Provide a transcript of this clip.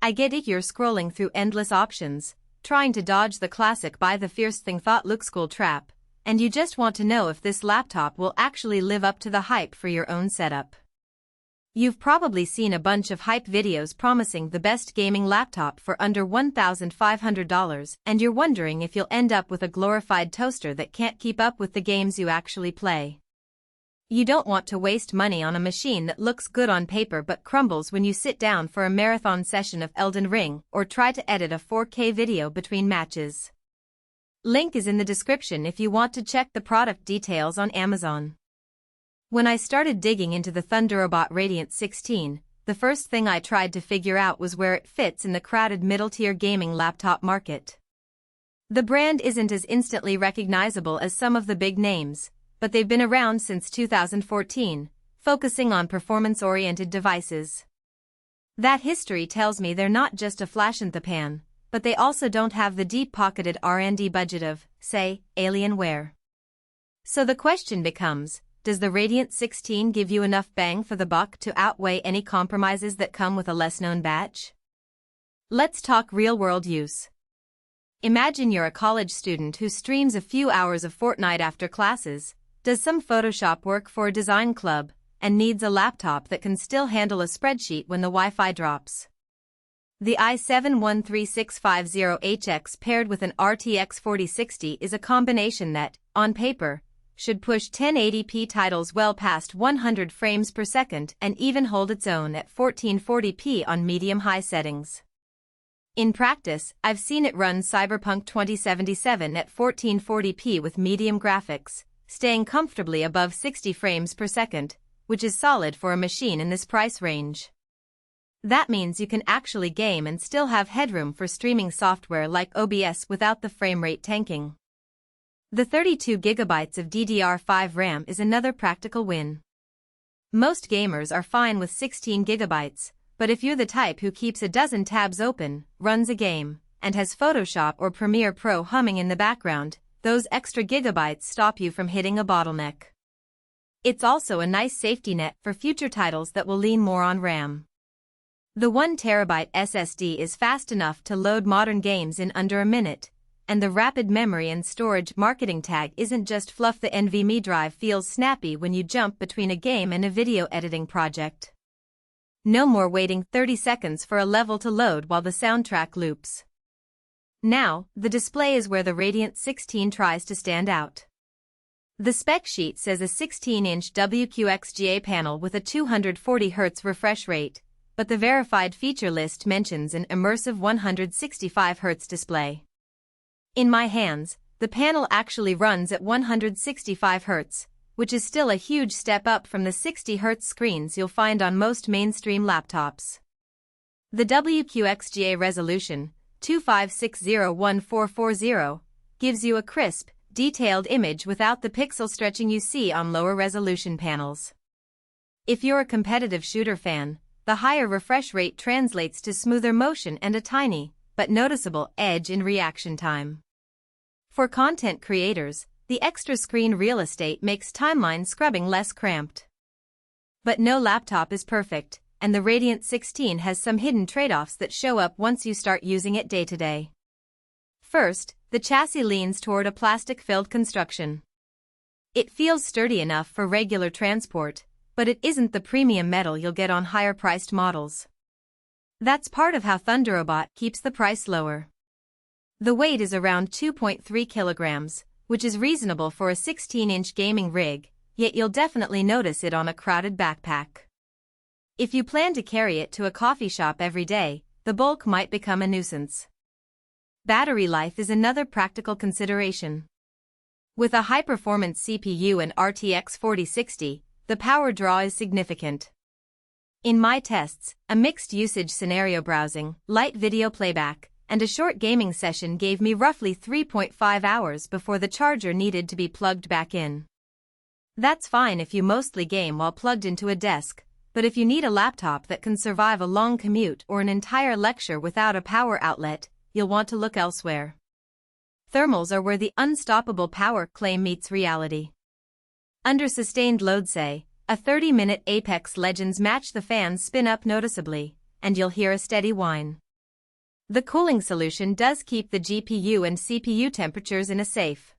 I get it, you're scrolling through endless options, trying to dodge the classic buy the fierce thing thought looks cool trap, and you just want to know if this laptop will actually live up to the hype for your own setup. You've probably seen a bunch of hype videos promising the best gaming laptop for under $1,500, and you're wondering if you'll end up with a glorified toaster that can't keep up with the games you actually play. You don't want to waste money on a machine that looks good on paper but crumbles when you sit down for a marathon session of Elden Ring or try to edit a 4K video between matches. Link is in the description if you want to check the product details on Amazon. When I started digging into the Thunderobot Radiant 16, the first thing I tried to figure out was where it fits in the crowded middle-tier gaming laptop market. The brand isn't as instantly recognizable as some of the big names, but they've been around since 2014, focusing on performance-oriented devices. That history tells me they're not just a flash in the pan, but they also don't have the deep-pocketed R&D budget of, say, Alienware. So the question becomes, does the Radiant 16 give you enough bang for the buck to outweigh any compromises that come with a less-known batch? Let's talk real-world use. Imagine you're a college student who streams a few hours of Fortnite after classes, does some Photoshop work for a design club, and needs a laptop that can still handle a spreadsheet when the Wi-Fi drops. The i7-13650HX paired with an RTX 4060 is a combination that, on paper, should push 1080p titles well past 100 frames per second and even hold its own at 1440p on medium-high settings. In practice, I've seen it run Cyberpunk 2077 at 1440p with medium graphics, staying comfortably above 60 frames per second, which is solid for a machine in this price range. That means you can actually game and still have headroom for streaming software like OBS without the frame rate tanking. The 32GB of DDR5 RAM is another practical win. Most gamers are fine with 16GB, but if you're the type who keeps a dozen tabs open, runs a game, and has Photoshop or Premiere Pro humming in the background, those extra gigabytes stop you from hitting a bottleneck. It's also a nice safety net for future titles that will lean more on RAM. The 1TB SSD is fast enough to load modern games in under a minute, and the rapid memory and storage marketing tag isn't just fluff. The NVMe drive feels snappy when you jump between a game and a video editing project. No more waiting 30 seconds for a level to load while the soundtrack loops. Now, the display is where the Radiant 16 tries to stand out. The spec sheet says a 16-inch WQXGA panel with a 240Hz refresh rate, but the verified feature list mentions an immersive 165Hz display. In my hands, the panel actually runs at 165Hz, which is still a huge step up from the 60Hz screens you'll find on most mainstream laptops. The WQXGA resolution, 2560x1440, gives you a crisp, detailed image without the pixel stretching you see on lower resolution panels. If you're a competitive shooter fan, the higher refresh rate translates to smoother motion and a tiny, but noticeable edge in reaction time. For content creators, the extra screen real estate makes timeline scrubbing less cramped. But no laptop is perfect, and the Radiant 16 has some hidden trade-offs that show up once you start using it day to day. First, the chassis leans toward a plastic-filled construction. It feels sturdy enough for regular transport, but it isn't the premium metal you'll get on higher-priced models. That's part of how Thunderobot keeps the price lower. The weight is around 2.3 kilograms, which is reasonable for a 16-inch gaming rig, yet you'll definitely notice it on a crowded backpack. If you plan to carry it to a coffee shop every day, the bulk might become a nuisance. Battery life is another practical consideration. With a high-performance CPU and RTX 4060, the power draw is significant. In my tests, a mixed usage scenario browsing, light video playback, and a short gaming session gave me roughly 3.5 hours before the charger needed to be plugged back in. That's fine if you mostly game while plugged into a desk, but if you need a laptop that can survive a long commute or an entire lecture without a power outlet, you'll want to look elsewhere. Thermals are where the unstoppable power claim meets reality. Under sustained load, say, a 30-minute Apex Legends match, the fans spin up noticeably, and you'll hear a steady whine. The cooling solution does keep the GPU and CPU temperatures in a safe